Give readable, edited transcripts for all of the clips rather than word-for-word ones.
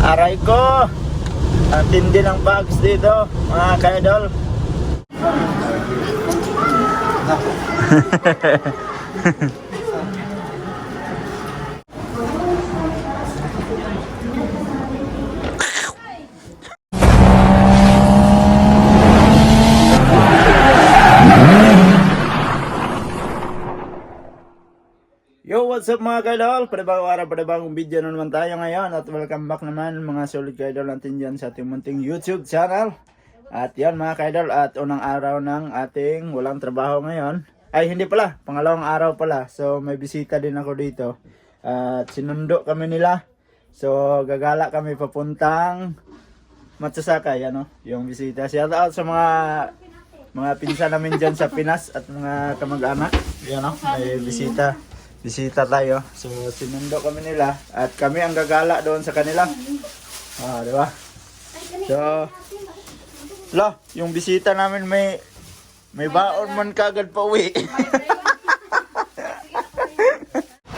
Aray ko! Ang tindi ng bags dito, mga ka-idol. Yo, what's up mga ka-idol? Panibagong araw, panibagong video na naman tayo ngayon. At welcome back naman mga solid ka-idol natin dyan sa ating munting YouTube channel. At yan mga ka-idol, at unang araw ng ating walang trabaho ngayon. Ay hindi pala, pangalawang araw pala. So may bisita din ako dito. At sinundo kami nila. So gagala kami papuntang Matsasakay, ano, yung bisita. Shout out sa mga pinsan namin dyan sa Pinas at mga kamag-anak. Yan o, may bisita. Bisita tayo. So sinundo kami nila at kami ang gagala doon sa kanila. Ah, di ba? So yung bisita namin may baon man kagad pa uwi.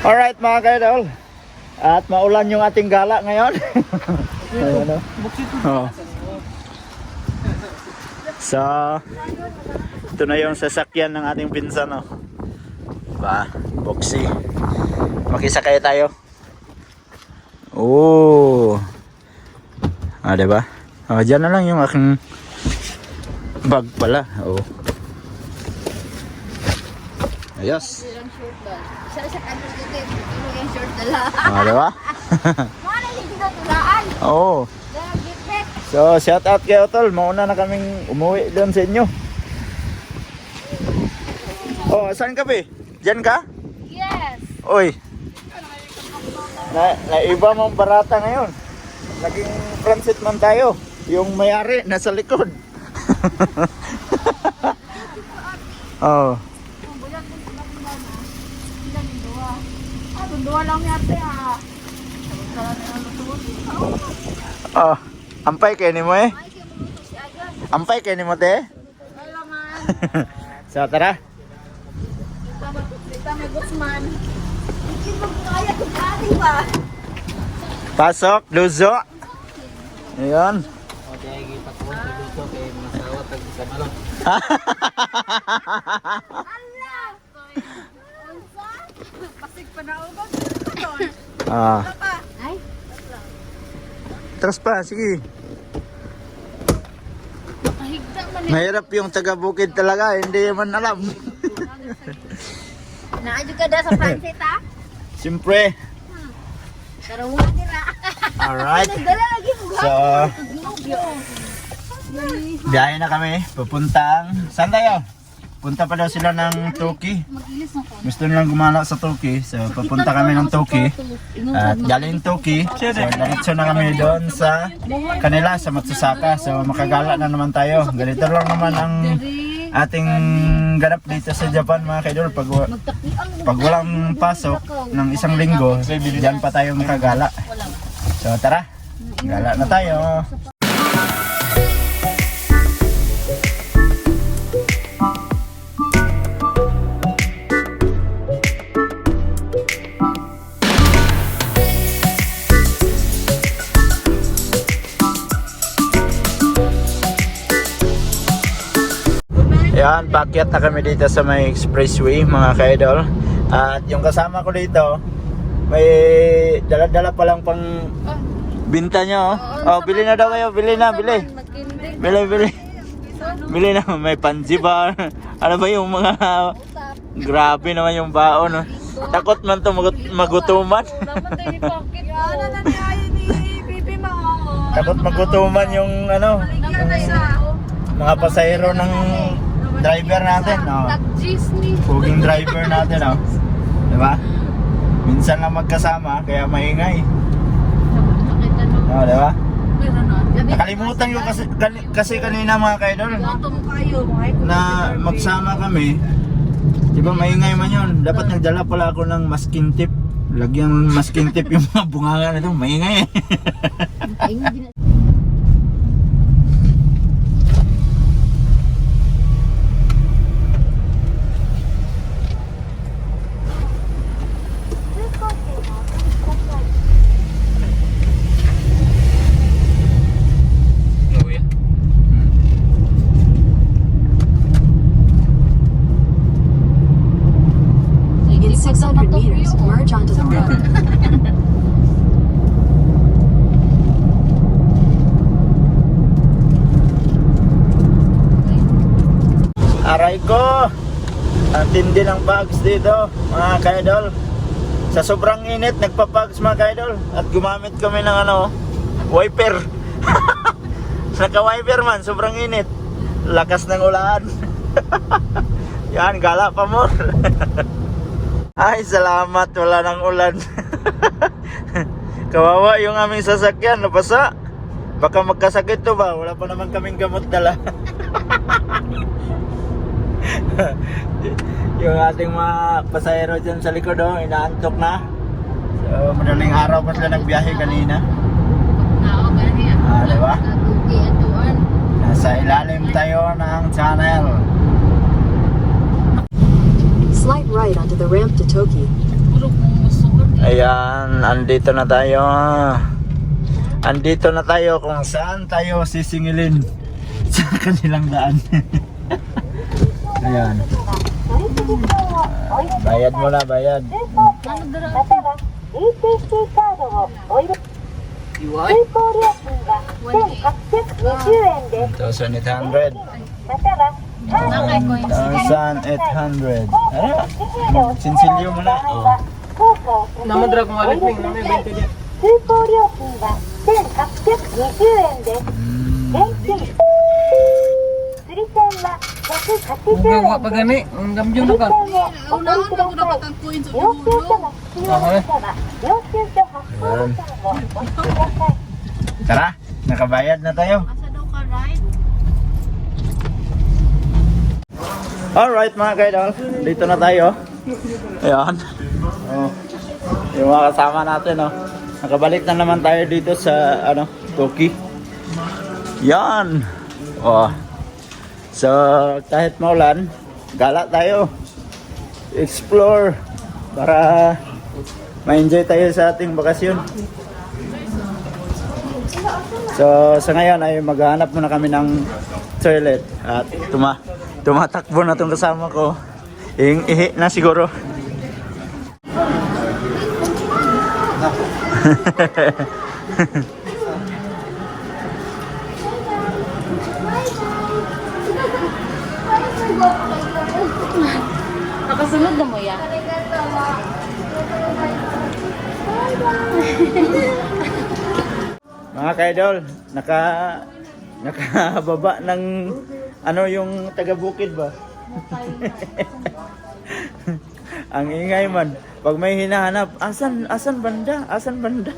Alright mga ka-idol. At maulan yung ating gala ngayon. Ano? Oh. So ito na yung sasakyan ng ating pinsan, oh. Diba? Boxy. Makisakay tayo. Oh. Ah, diba? Oh, dyan na lang yung aking bag pala. Oh. Ayos. Ah, diba? Oh. So, shout out kayo tol. Mauna na kaming umuwi doon sa inyo. Oh, saan ka ba? Diyan ka? Yes. Oy. Naiba mong barata ngayon. Naging transit man tayo. Yung may-ari nasa likod. Oh. Dua lang yate ah. Oh, ampay kayo ni mo eh. Ampay kayo ni mo te. So tara. Kita may Guzman. Hindi mo kaya kung ating ba? Pasok, luzo. Ayun. Pasig pa na ugot. Ah. Ay. Tras pa, sige. Mahigda man eh. Mahirap yung taga-bukid talaga, hindi man alam. Naadyo ka da sa Francis ha? Siyempre. Karawang nila. Alright. Nagdala lagi mo. So, biyahe na kami. Papuntang, saan tayo? Punta pa daw sila ng Turkey. Mag-ilis na ko. Gusto nilang gumala sa Turkey. So, papunta kami ng Turkey. At galing Turkey. So, diretso na kami doon sa kanila, sa Matsasaka. So, makagala na naman tayo. Ganito lang naman ang ating ganap dito sa Japan mga kaidol. Pag walang pasok ng isang linggo, diyan pa tayo makagala. So, tara. Gala na tayo. Yan, pakyat na kami dito sa may expressway mga ka-idol. At yung kasama ko dito, may dala-dala pa lang pang binta nyo. Oh, bili na daw kayo, bili na, bili. Bili. Bili na, may panjibar. Ano ba yung mga, grabe naman yung baon. Oh. Takot man to magutuman. Takot magutuman yung ano, yung mga pasahero ng driver natin, no? Puging driver natin, no? Diba? Minsan lang magkasama, kaya maingay. No, diba? Nakalimutan ko kasi kanina mga ka-idol na magsama kami. Diba maingay man yun? Dapat nagdala pala ako ng masking tip. Lagyan masking tip yung mga bunganga na ito. Maingay eh. Aray ko! Ang tindi ng bugs dito, mga kaidol. Sa sobrang init, nagpa-bugs mga kaidol. At gumamit kami ng wiper. Naka-wiper man, sobrang init. Lakas ng ulan. Yan, gala pa mo. Ay, salamat, wala nang ulan. Kawawa yung aming sasakyan, nabasa. Baka magkasakit to ba? Wala pa naman kaming gamot dala. Yung ating mga pasahero dyan sa likod, inaantok na. So, madaling araw pa sila nagbiyahe kanina. Diba? Nasa ilalim tayo ng channel. Slight right onto the ramp to Toki. Ayan, andito na tayo. Andito na tayo kung saan tayo sisingilin sa kanilang daan. Ayan. Bayad mo na, bayad. 1,800. 1,800. Ano? Sinsilyo mo na. Namadra kong alit mo, may 20 din. 通行料金は1820円です。現金。釣り銭は180 円。 Magawa pa gani, ang gamjong na ka. お取りください。領収書が必要な方は領収書発行ボタンを押してください。 Tara, nakabayad na tayo. Alright mga kaidol, dito na tayo. Ayan. Oh, yung mga kasama natin, nakabalik na naman tayo dito sa Toki. Yan. Oh. So kahit maulan, gala tayo. Explore para ma-enjoy tayo sa ating bakasyon. So sa ngayon ay maghahanap muna kami ng toilet at tumatakbo na tong kasama ko. Ihi na siguro. Nakasunod na mo yan. Mga kaidol, nakababa ng yung taga-bukid ba? Ang ingay man. Pag may hinahanap, asan banda? Asan banda?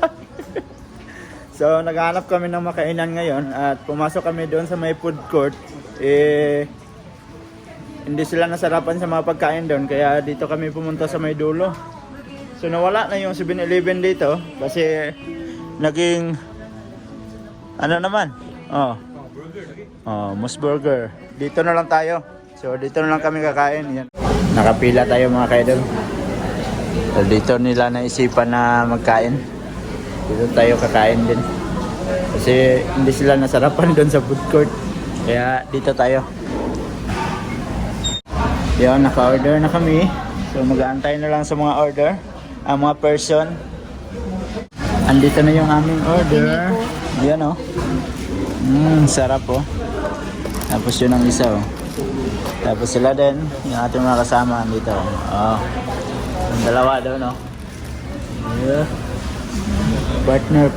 So naghahanap kami ng makainan ngayon at pumasok kami doon sa may food court. Hindi sila nasarapan sa mga pagkain doon kaya dito kami pumunta sa may dulo. So nawala na yung 7-Eleven dito kasi naging Moose Burger. Dito na lang tayo. So dito na lang kami kakain. Yan. Nakapila tayo mga kaidol. So, dito nila naisipan na magkain. Dito tayo kakain din. Kasi hindi sila nasarapan doon sa food court. Kaya dito tayo. Yan, naka-order na kami. So mag-aantay na lang sa mga order. Ang mga person. Andito na yung aming order. Yan sarap Tapos yun ang isa Tapos sila din, yung ating mga kasama dito. Ang dalawa daw Yeah. Partner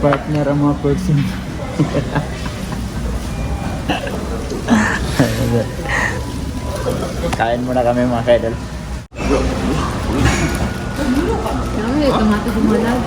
ang mga person. Kain muna kami mga kaidol. Ay, tomato sumalag.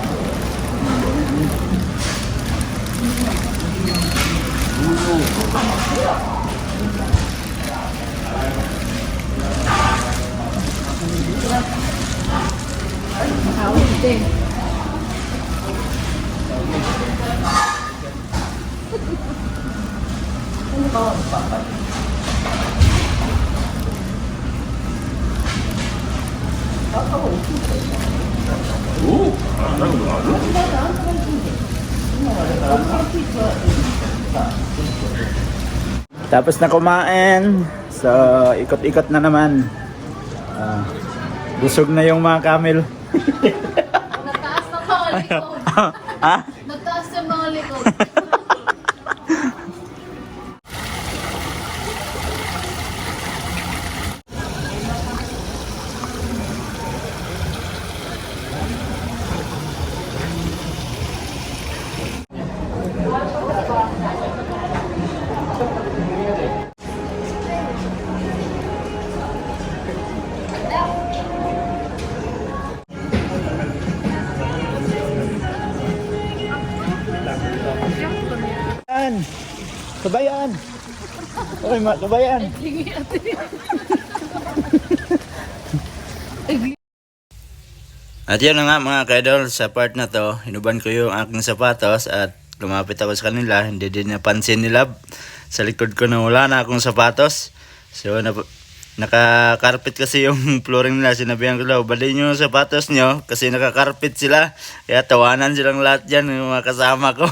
Tapos na kumain. So ikot-ikot na naman. Busog na yung mga camel. Nagtaas na mga likod. Ha? Nagtaas na mga likod. Kabayan. Okay, kabayan. At yun na nga mga kaidol, sa part na to, hinuban ko yung aking sapatos at lumapit ako sa kanila. Hindi din napansin nila sa likod ko na wala na akong sapatos. So nakakarpet kasi yung flooring nila. Sinabihan ko daw, balin yung sapatos nyo kasi nakakarpet sila. Kaya tawanan silang lahat dyan, yung mga kasama ko.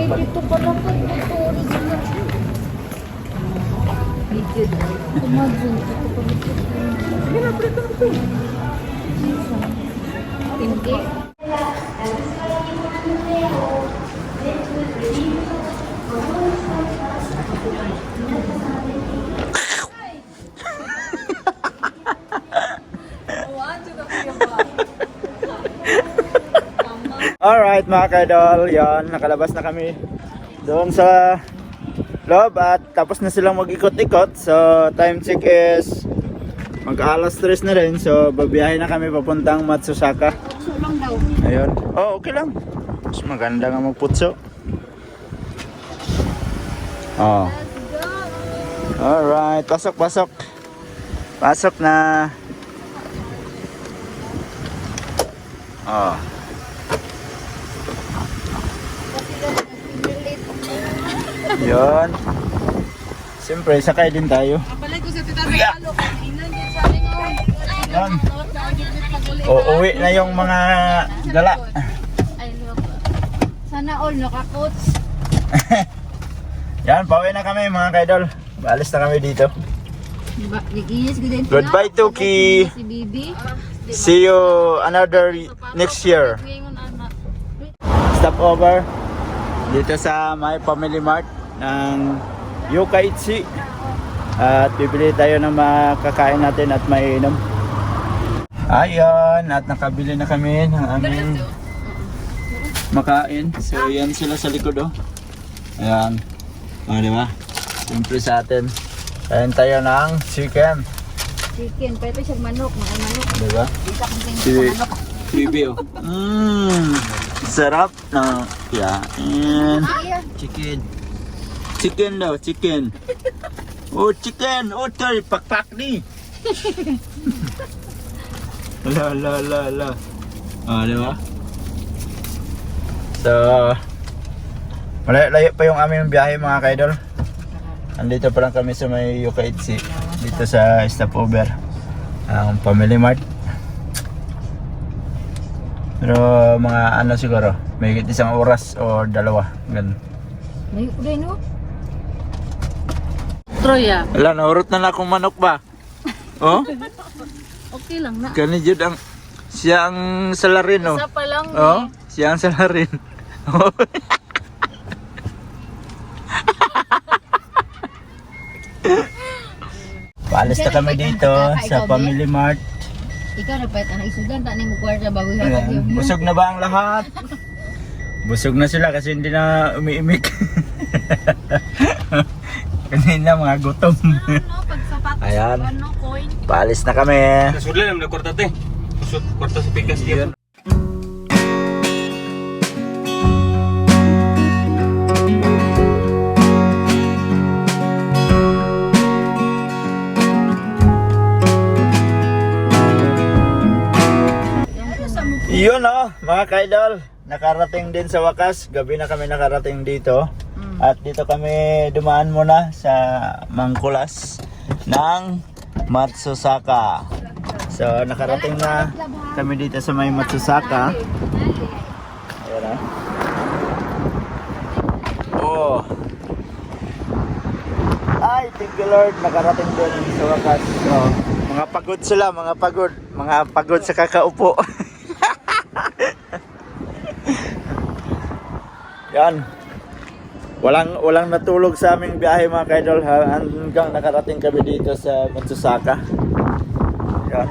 Dito pala po, ito original. Imagine, ito pala. Hindi. Alright mga kaidol, yan, nakalabas na kami doon sa loob at tapos na silang mag-ikot-ikot. So time check is mag-alas 3 na rin. So babiyahin na kami papuntang Matsusaka. Sulang daw. Ayun, oh okay lang. Mas maganda nga magputso. Oh. Alright, pasok. Pasok na. Oh. Yun. Siyempre, sakay din tayo. Kapalay ko sa tita Regalo. Inan din sa amin Yan. Uuwi na yung mga gala. Ay, look. Sana all naka-coach. Yan, pauwi na kami mga kaidol. Baalis na kami dito. Diba? Nag-iis ko din. Goodbye, Tuki. Si Bibi. See you another next year. Stop over dito sa My Family Mart ng Yokkaichi. At bibili tayo ng makakain natin at mainom. Ayun, at nakabili na kami ng aming makain. So yan sila sa likod oh. Ayan. O diba? Siyempre sa atin. Kain tayo ng chicken. Chicken. Pwede siya manok. Mga manok. Diba? Isa kong tingin Si sa manok. Bibi oh. Sarap na kain. Chicken. Chicken daw, chicken. Oh, chicken. Oh, toy, pakpak ni. La. Ah, di ba? So, malayo pa yung aming biyahe mga kaidol. Andito pa lang kami sa may Yokkaichi. Dito sa stopover. Ang Family Mart. Pero mga ano siguro, may isang oras o dalawa. Ganun. Mayo ko din no? Troya. Wala, naurot na akong manok ba? Oh? Okay lang na. Kani jud ang siya ang salarin oh. Isa pa lang Oh, siya ang salarin. Oh. Paalis na kami dito sa Family Mart. Ikaw na pwede ang isudan. Ta ni mo kwarta bago Ayan. hatag yung Busog na ba ang lahat? Busog na sila kasi hindi na umiimik. Kanina mga gutom. Ayan. Paalis na kami. Nasudlan naman na kwarta te. Kwarta sa pikas dia. Yun oh, mga kaidol. Nakarating din sa wakas. Gabi na kami nakarating dito. At dito kami dumaan muna sa Mangkulas ng Matsusaka. So nakarating na kami dito sa may Matsusaka. Ayan oh. Ay, thank you Lord. Nakarating din sa wakas. So, mga pagod sila, mga pagod. Mga pagod sa kakaupo. Yan. Walang natulog sa aming biyahe mga kaidol hanggang nakarating kami dito sa Matsusaka. Yan.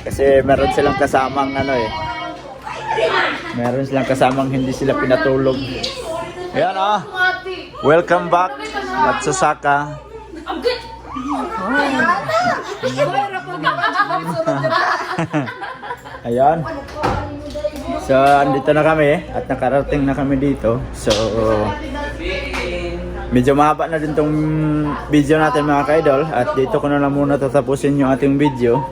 Kasi meron silang kasamang ano eh. Meron silang kasamang hindi sila pinatulog. Ayan ah. Welcome back at sa Saka. Ayan. So, andito na kami at nakarating na kami dito. So, medyo mahaba na din tong video natin mga ka-idol. At dito ko na lang muna tatapusin yung ating video.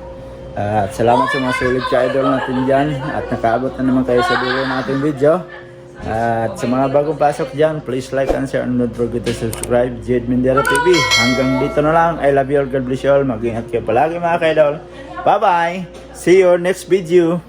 At salamat sa mga solid ka-idol natin dyan. At nakaabot na naman kayo sa dulo ng ating video. At sa mga bagong pasok dyan, please like and share and don't forget to subscribe. Jade Mindero TV. Hanggang dito na lang. I love you all. God bless you all. Mag-ingat kayo palagi mga ka-idol. Bye-bye. See you next video.